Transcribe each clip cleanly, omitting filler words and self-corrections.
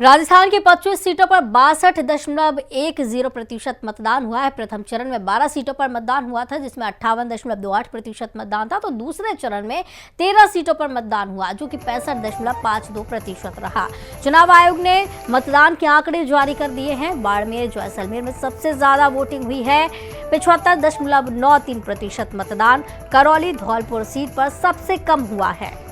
राजस्थान की 25 सीटों पर 62.10% मतदान हुआ है। प्रथम चरण में 12 सीटों पर मतदान हुआ था, जिसमें 58.28% मतदान था, तो दूसरे चरण में 13 सीटों पर मतदान हुआ, जो कि 65.52% रहा। चुनाव आयोग ने मतदान के आंकड़े जारी कर दिए हैं। बाड़मेर जैसलमेर में सबसे ज्यादा वोटिंग हुई है, 75.93% मतदान। करौली धौलपुर सीट पर सबसे कम हुआ है।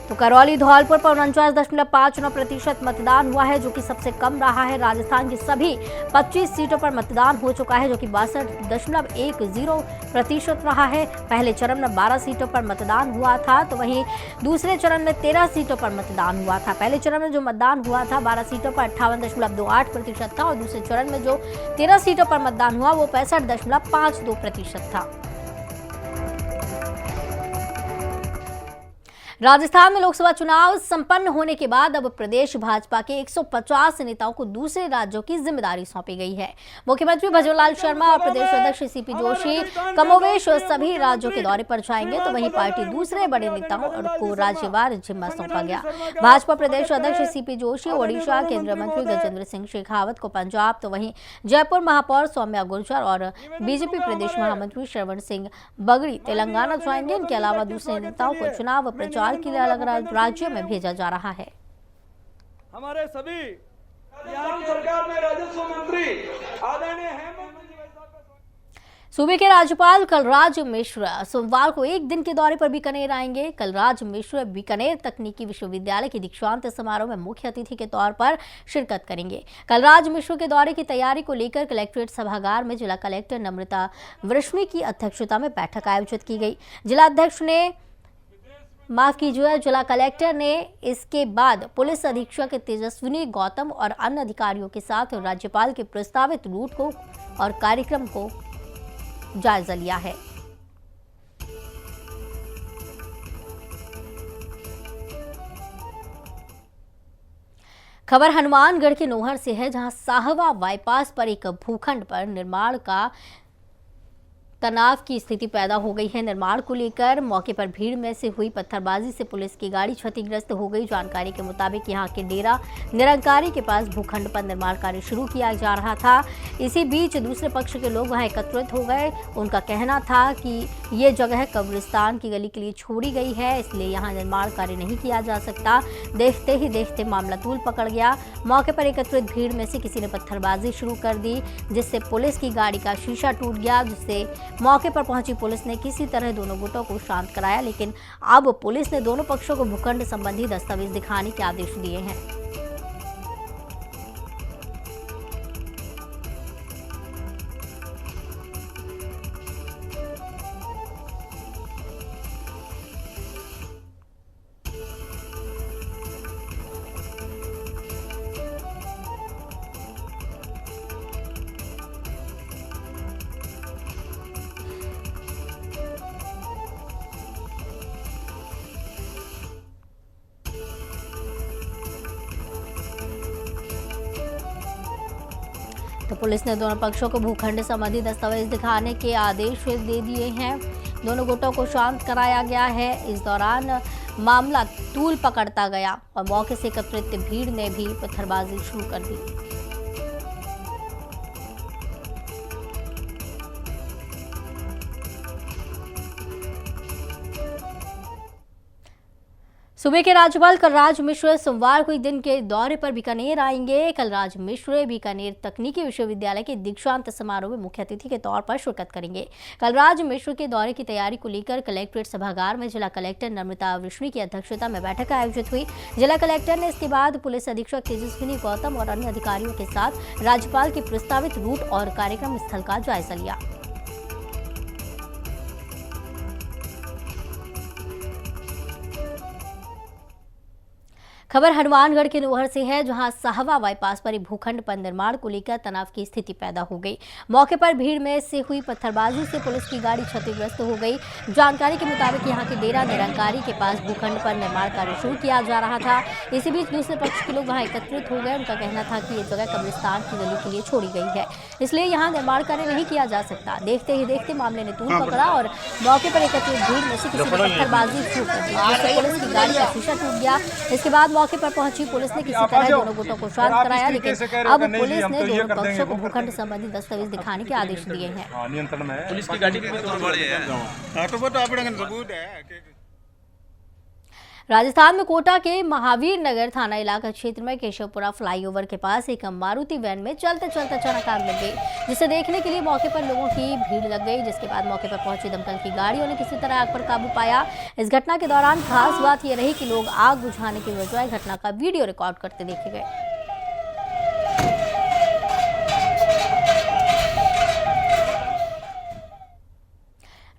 तो करौली धौलपुर पर 49.59% मतदान हुआ है, जो कि सबसे कम रहा है। राजस्थान की सभी 25 सीटों पर मतदान हो चुका है, जो कि 62.10% रहा है। पहले चरण में 12 सीटों पर मतदान हुआ था, तो वहीं दूसरे चरण में 13 सीटों पर मतदान हुआ था। पहले चरण में जो मतदान हुआ था 12 सीटों पर 58.28% था, और दूसरे चरण में जो 13 सीटों पर मतदान हुआ वो 65.52% था। राजस्थान में लोकसभा चुनाव संपन्न होने के बाद अब प्रदेश भाजपा के 150 नेताओं को दूसरे राज्यों की जिम्मेदारी सौंपी गई है। मुख्यमंत्री भजनलाल शर्मा और प्रदेश अध्यक्ष सीपी जोशी कमोवेश सभी राज्यों के दौरे पर जाएंगे, तो वहीं पार्टी दूसरे बड़े नेताओं को राज्यवार जिम्मा सौंपा गया। भाजपा प्रदेश अध्यक्ष सीपी जोशी ओडिशा, केंद्रीय मंत्री गजेंद्र सिंह शेखावत को पंजाब, तो वहीं जयपुर महापौर सौम्या गुर्जर और बीजेपी प्रदेश महामंत्री श्रवण सिंह बगड़ी तेलंगाना जाएंगे। इनके अलावा दूसरे नेताओं को चुनाव प्रचार के लिए अलग अलग राज्यों में भेजा जा रहा है। हमारे सभी यहाँ की सरकार में राजस्व मंत्री आदरणीय हेमंत सूबे के राज्यपाल कलराज मिश्र सोमवार को एक दिन के दौरे पर बीकानेर आएंगे। कलराज मिश्र बीकानेर तकनीकी विश्वविद्यालय के दीक्षांत समारोह में मुख्य अतिथि के तौर पर शिरकत करेंगे। कलराज मिश्र के दौरे की तैयारी को लेकर कलेक्ट्रेट सभागार में जिला कलेक्टर नम्रता वृष्णि की अध्यक्षता में बैठक आयोजित की गई। जिला कलेक्टर ने इसके बाद पुलिस अधीक्षक तेजस्विनी गौतम और अन्य अधिकारियों के साथ राज्यपाल के प्रस्तावित रूट को और कार्यक्रम को जायजा लिया है। खबर हनुमानगढ़ के नोहर से है, जहां साहवा बाईपास पर एक भूखंड पर निर्माण का तनाव की स्थिति पैदा हो गई है। निर्माण को लेकर मौके पर भीड़ में से हुई पत्थरबाजी से पुलिस की गाड़ी क्षतिग्रस्त हो गई। जानकारी के मुताबिक यहां के डेरा निरंकारी के पास भूखंड पर निर्माण कार्य शुरू किया जा रहा था। इसी बीच दूसरे पक्ष के लोग वहां एकत्रित हो गए। उनका कहना था कि ये जगह कब्रिस्तान की गली के लिए छोड़ी गई है, इसलिए यहाँ निर्माण कार्य नहीं किया जा सकता। देखते ही देखते मामला तूल पकड़ गया। मौके पर एकत्रित भीड़ में से किसी ने पत्थरबाजी शुरू कर दी, जिससे पुलिस की गाड़ी का शीशा टूट गया, जिससे मौके पर पहुंची पुलिस ने किसी तरह दोनों गुटों को शांत कराया, लेकिन अब पुलिस ने दोनों पक्षों को भूखंड संबंधी दस्तावेज दिखाने के आदेश दिए हैं। तो पुलिस ने दोनों पक्षों को भूखंड संबंधी दस्तावेज दिखाने के आदेश दे दिए हैं। दोनों गुटों को शांत कराया गया है। इस दौरान मामला तूल पकड़ता गया और मौके से एकत्रित भीड़ ने भी पत्थरबाजी शुरू कर दी। सूबे के राज्यपाल कलराज मिश्र सोमवार को एक दिन के दौरे पर बीकानेर आएंगे। कलराज मिश्र बीकानेर तकनीकी विश्वविद्यालय के दीक्षांत समारोह में मुख्य अतिथि के तौर पर शिरकत करेंगे। कलराज मिश्र के दौरे की तैयारी को लेकर कलेक्ट्रेट सभागार में जिला कलेक्टर नम्रता वृष्णि की अध्यक्षता में बैठक आयोजित हुई। जिला कलेक्टर ने इसके बाद पुलिस अधीक्षक तेजस्विनी गौतम और अन्य अधिकारियों के साथ राज्यपाल के प्रस्तावित रूट और कार्यक्रम स्थल का जायजा लिया। खबर हनुमानगढ़ के नोहर से है, जहां साहवा बाईपास पर एक भूखंड पर निर्माण को लेकर तनाव की स्थिति पैदा हो गई। मौके पर भीड़ में से हुई पत्थरबाजी से पुलिस की गाड़ी क्षतिग्रस्त हो गई। जानकारी के मुताबिक यहां के डेरा निरंकारी के पास भूखंड पर निर्माण कार्य शुरू किया जा रहा था। इसी बीच दूसरे पक्ष के लोग वहां एकत्रित हो गए। उनका कहना था कि ये जगह कब्रिस्तान की गली के लिए छोड़ी गई है, इसलिए यहाँ निर्माण कार्य नहीं किया जा सकता। देखते ही देखते मामले ने तूल पकड़ा और मौके पर एकत्रित भीड़ में से किसी ने पत्थरबाजी शुरू कर दी, जिससे पुलिस की गाड़ी का शीशा टूट गया। इसके बाद मौके पर पहुंची पुलिस ने किसी तरह दोनों गुटों को शांत कराया, लेकिन अब पुलिस ने दोनों पक्षों को भूखंड संबंधी दस्तावेज दिखाने के आदेश दिए हैं। नियंत्रण में पुलिस की गाड़ी राजस्थान में कोटा के महावीर नगर थाना इलाका क्षेत्र में केशवपुरा फ्लाईओवर के पास एक मारुति वैन में चलते चलते अचानक आग लग गई, जिसे देखने के लिए मौके पर लोगों की भीड़ लग गई। जिसके बाद मौके पर पहुंची दमकल की गाड़ियों ने किसी तरह आग पर काबू पाया। इस घटना के दौरान खास बात यह रही कि लोग आग बुझाने की बजाय घटना का वीडियो रिकॉर्ड करते देखे गए।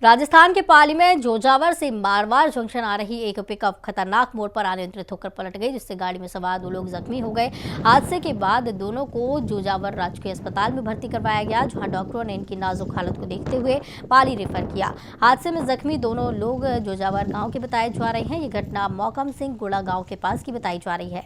राजस्थान के पाली में जोजावर से मारवाड़ जंक्शन आ रही एक पिकअप खतरनाक मोड़ पर अनियंत्रित होकर पलट गई, जिससे गाड़ी में सवार 2 लोग जख्मी हो गए। हादसे के बाद दोनों को जोजावर राजकीय अस्पताल में भर्ती करवाया गया, जहां डॉक्टरों ने इनकी नाजुक हालत को देखते हुए पाली रेफर किया। हादसे में जख्मी दोनों लोग जोजावर गाँव के बताए जा रहे हैं। ये घटना मौकम सिंह गुड़ा गाँव के पास की बताई जा रही है।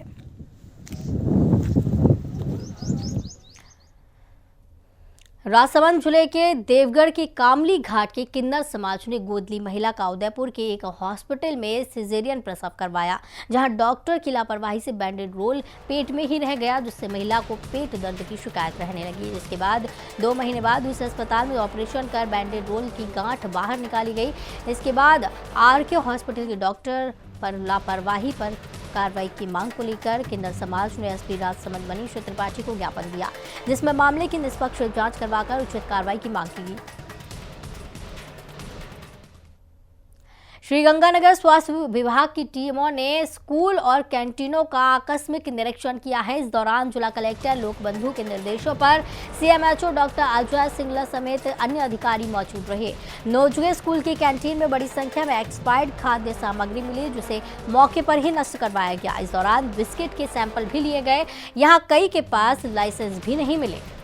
राजसमंद जिले के देवगढ़ के कामली घाट के किन्नर समाज ने गोद ली महिला का उदयपुर के एक हॉस्पिटल में सिजेरियन प्रसव करवाया, जहां डॉक्टर की लापरवाही से बैंडेड रोल पेट में ही रह गया, जिससे महिला को पेट दर्द की शिकायत रहने लगी। जिसके बाद 2 महीने बाद दूसरे अस्पताल में ऑपरेशन कर बैंडेड रोल की गांठ बाहर निकाली गई। इसके बाद आरके हॉस्पिटल के डॉक्टर पर लापरवाही पर कार्रवाई की मांग को लेकर किन्नर समाज ने एसपी राजसमंद मनीष त्रिपाठी को ज्ञापन दिया, जिसमें मामले की निष्पक्ष जांच करवाकर उचित कार्रवाई की मांग की। श्रीगंगानगर स्वास्थ्य विभाग की टीमों ने स्कूल और कैंटीनों का आकस्मिक निरीक्षण किया है। इस दौरान जिला कलेक्टर लोकबंधु के निर्देशों पर सीएमएचओ डॉक्टर अजय सिंगला समेत अन्य अधिकारी मौजूद रहे। नोजुए स्कूल की कैंटीन में बड़ी संख्या में एक्सपायर्ड खाद्य सामग्री मिली, जिसे मौके पर ही नष्ट करवाया गया। इस दौरान बिस्किट के सैंपल भी लिए गए। यहाँ कई के पास लाइसेंस भी नहीं मिले।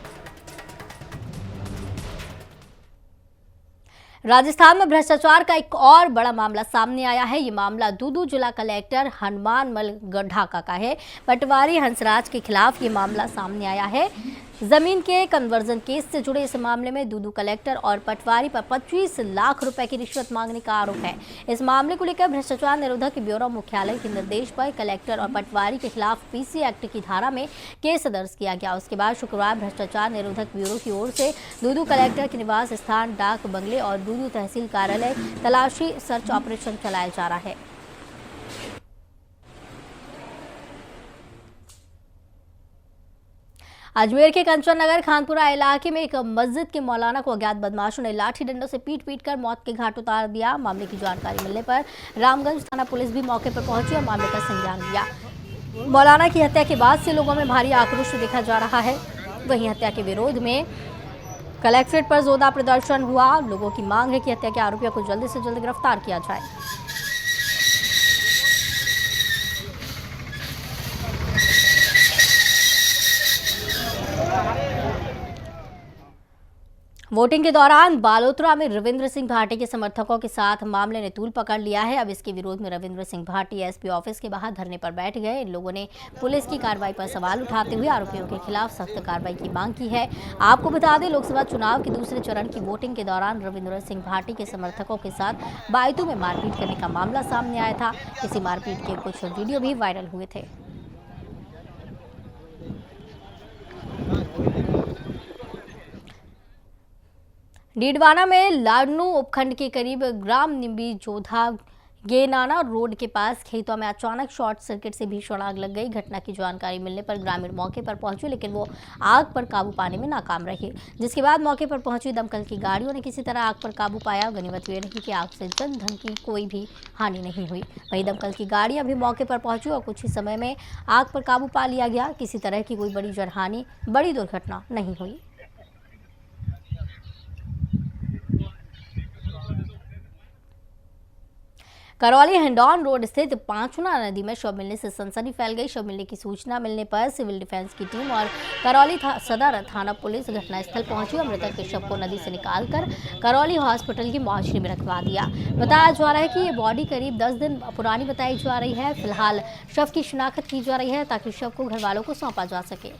राजस्थान में भ्रष्टाचार का एक और बड़ा मामला सामने आया है। ये मामला दूदू जिला कलेक्टर हनुमानमल ढाका का है। पटवारी हंसराज के खिलाफ ये मामला सामने आया है। जमीन के कन्वर्जन केस से जुड़े इस मामले में दूदू कलेक्टर और पटवारी पर 25 लाख रुपए की रिश्वत मांगने का आरोप है। इस मामले को लेकर भ्रष्टाचार निरोधक ब्यूरो मुख्यालय के निर्देश पर कलेक्टर और पटवारी के खिलाफ पीसी एक्ट की धारा में केस दर्ज किया गया। उसके बाद शुक्रवार भ्रष्टाचार निरोधक ब्यूरो की ओर से दूदू कलेक्टर के निवास स्थान, डाक बंगले और दूदू तहसील कार्यालय तलाशी सर्च ऑपरेशन चलाया जा रहा है। अजमेर के कंचन नगर खानपुरा इलाके में एक मस्जिद के मौलाना को अज्ञात बदमाशों ने लाठी डंडों से पीट कर मौत के घाट उतार दिया। मामले की जानकारी मिलने पर रामगंज थाना पुलिस भी मौके पर पहुंची और मामले का संज्ञान लिया। मौलाना की हत्या के बाद से लोगों में भारी आक्रोश देखा जा रहा है। वहीं हत्या के विरोध में कलेक्ट्रेट पर जोरदार प्रदर्शन हुआ। लोगों की मांग है कि हत्या के आरोपियों को जल्द से जल्द गिरफ्तार किया जाए। वोटिंग के दौरान बालोतरा में रविंद्र सिंह भाटी के समर्थकों के साथ मामले ने तूल पकड़ लिया है। अब इसके विरोध में रविंद्र सिंह भाटी एसपी ऑफिस के बाहर धरने पर बैठ गए। इन लोगों ने पुलिस की कार्रवाई पर सवाल उठाते हुए आरोपियों के खिलाफ सख्त कार्रवाई की मांग की है। आपको बता दें, लोकसभा चुनाव के दूसरे चरण की वोटिंग के दौरान रविंद्र सिंह भाटी के समर्थकों के साथ बायतू में मारपीट करने का मामला सामने आया था। इसी मारपीट के कुछ वीडियो भी वायरल हुए थे। डीडवाना में लाडनू उपखंड के करीब ग्राम निम्बी जोधा गेनाना रोड के पास खेतों में अचानक शॉर्ट सर्किट से भीषण आग लग गई। घटना की जानकारी मिलने पर ग्रामीण मौके पर पहुंचे, लेकिन वो आग पर काबू पाने में नाकाम रहे। जिसके बाद मौके पर पहुंची दमकल की गाड़ियों ने किसी तरह आग पर काबू पाया। गनीमत ये रही कि आग से जन धन की कोई भी हानि नहीं हुई। वहीं दमकल की गाड़ियां भी मौके पर पहुंची और कुछ ही समय में आग पर काबू पा लिया गया। किसी तरह की कोई बड़ी जनहानि, बड़ी दुर्घटना नहीं हुई। करौली हिंडौन रोड स्थित पांचुना नदी में शव मिलने से सनसनी फैल गई। शव मिलने की सूचना मिलने पर सिविल डिफेंस की टीम और करौली सदर थाना पुलिस घटनास्थल पहुंची और मृतक के शव को नदी से निकालकर करौली हॉस्पिटल की मॉर्चरी में रखवा दिया। बताया जा रहा है कि ये बॉडी करीब 10 दिन पुरानी बताई जा रही है। फिलहाल शव की शिनाख्त की जा रही है ताकि शव को घर वालों को सौंपा जा सके।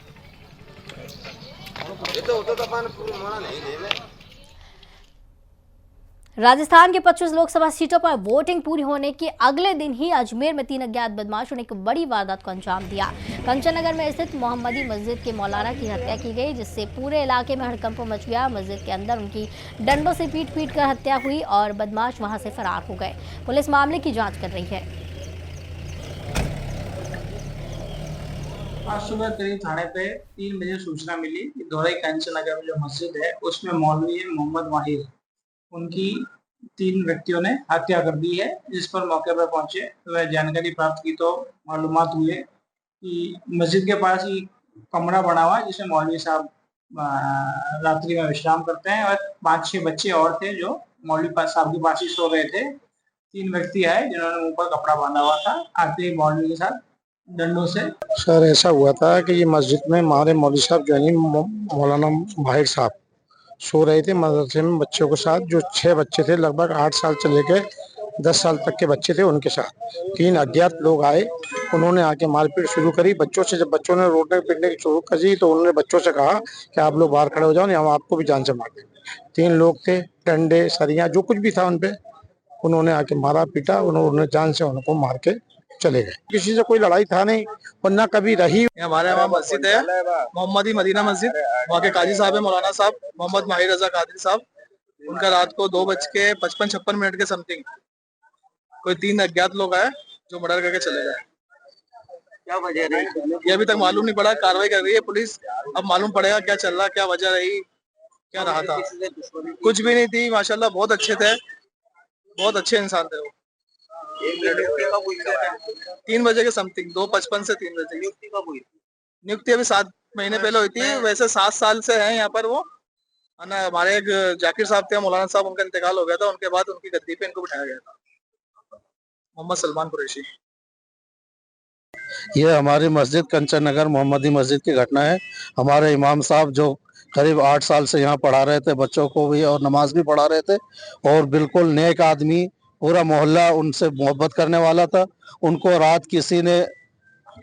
राजस्थान के 25 लोकसभा सीटों पर वोटिंग पूरी होने के अगले दिन ही अजमेर में 3 अज्ञात बदमाशों ने एक बड़ी वारदात को अंजाम दिया। कंचन नगर में स्थित मोहम्मदी मस्जिद के मौलाना की हत्या की गई, जिससे पूरे इलाके में हड़कंप मच गया। मस्जिद के अंदर उनकी डंडों से पीट कर हत्या हुई और बदमाश वहां से फरार हो गए। पुलिस मामले की जांच कर रही है। आज सुबह करीब थाने पे 3 बजे सूचना मिली कि दोहराई कंचन नगर में जो मस्जिद है उसमें मौलवी है मोहम्मद माहिर, उनकी 3 व्यक्तियों ने हत्या कर दी है। जिस पर मौके पर पहुंचे तो वह जानकारी प्राप्त की तो मालूमात हुए कि मस्जिद के पास ही कमरा बना हुआ है जिसमें मौलवी साहब रात्रि में विश्राम करते हैं और 5-6 बच्चे और थे जो मौलवी साहब के पास ही सो रहे थे। 3 व्यक्ति आए जिन्होंने मुंह पर कपड़ा बांधा हुआ था, आते ही मौलवी के साथ डंडों से। सर ऐसा हुआ था कि ये मस्जिद में हमारे मौलवी साहब जो है मौलाना माहिर साहब सो रहे थे मदरसे में बच्चों के साथ। जो 6 बच्चे थे, लगभग 8 साल से लेकर 10 साल तक के बच्चे थे, उनके साथ 3 अज्ञात लोग आए। उन्होंने आके मारपीट शुरू करी बच्चों से। जब बच्चों ने रोने पीटने की शुरू करी तो उन्होंने बच्चों से कहा कि आप लोग बाहर खड़े हो जाओ, नहीं हम आपको भी जान से मार देंगे। 3 लोग थे, डंडे सरिया जो कुछ भी था उनपे, उन्होंने आके मारा पीटा, उन्होंने जान से उनको मार के चले गए। किसी से कोई लड़ाई था नहीं और न कभी रही। हमारे वहाँ मस्जिद है मोहम्मदी मदीना मस्जिद, वहाँ के काजी साहब है मौलाना साहब मोहम्मद माहिर रजा कादरी साहब। उनका रात को 2:55 के समथिंग कोई 3 अज्ञात लोग आए जो मर्डर करके चले गए। क्या वजह रही ये अभी तक मालूम नहीं पड़ा, कार्रवाई कर रही है पुलिस। अब मालूम पड़ेगा क्या चल रहा, क्या वजह रही, क्या रहा था। कुछ भी नहीं थी माशाल्लाह, बहुत अच्छे थे, बहुत अच्छे इंसान थे वो। 3 बजे के समथिंग, 2:55 से 3 बजे। नियुक्ति अभी 7 महीने पहले हुई थी। वैसे 7 साल से हैं यहाँ पर वो ना। हमारे एक जाकिर साहब थे मौलाना साहब, उनका इंतकाल हो गया था, उनके बाद उनकी गद्दी पे इनको बिठाया गया था। मोहम्मद सलमान कुरैशी। ये हमारी मस्जिद कंचन नगर मोहम्मदी मस्जिद की घटना है। हमारे इमाम साहब जो करीब 8 साल से यहाँ पढ़ा रहे थे बच्चों को भी और नमाज भी पढ़ा रहे थे और बिल्कुल नेक आदमी, पूरा मोहल्ला उनसे मोहब्बत करने वाला था। उनको रात किसी ने,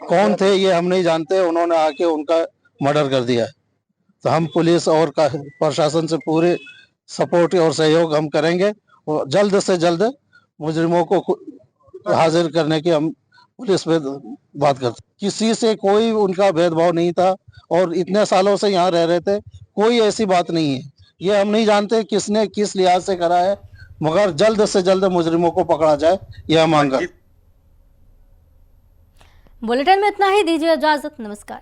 कौन थे ये हम नहीं जानते, उन्होंने आके उनका मर्डर कर दिया। तो हम पुलिस और प्रशासन से पूरे सपोर्ट और सहयोग हम करेंगे और जल्द से जल्द मुजरिमों को हाजिर करने की हम पुलिस पे बात करते। किसी से कोई उनका भेदभाव नहीं था और इतने सालों से यहाँ रह रहे थे, कोई ऐसी बात नहीं है। ये हम नहीं जानते किसने किस लिहाज से करा है, मगर जल्द से जल्द मुजरिमों को पकड़ा जाए, यह मांग। बुलेटिन में इतना ही, दीजिए इजाजत, नमस्कार।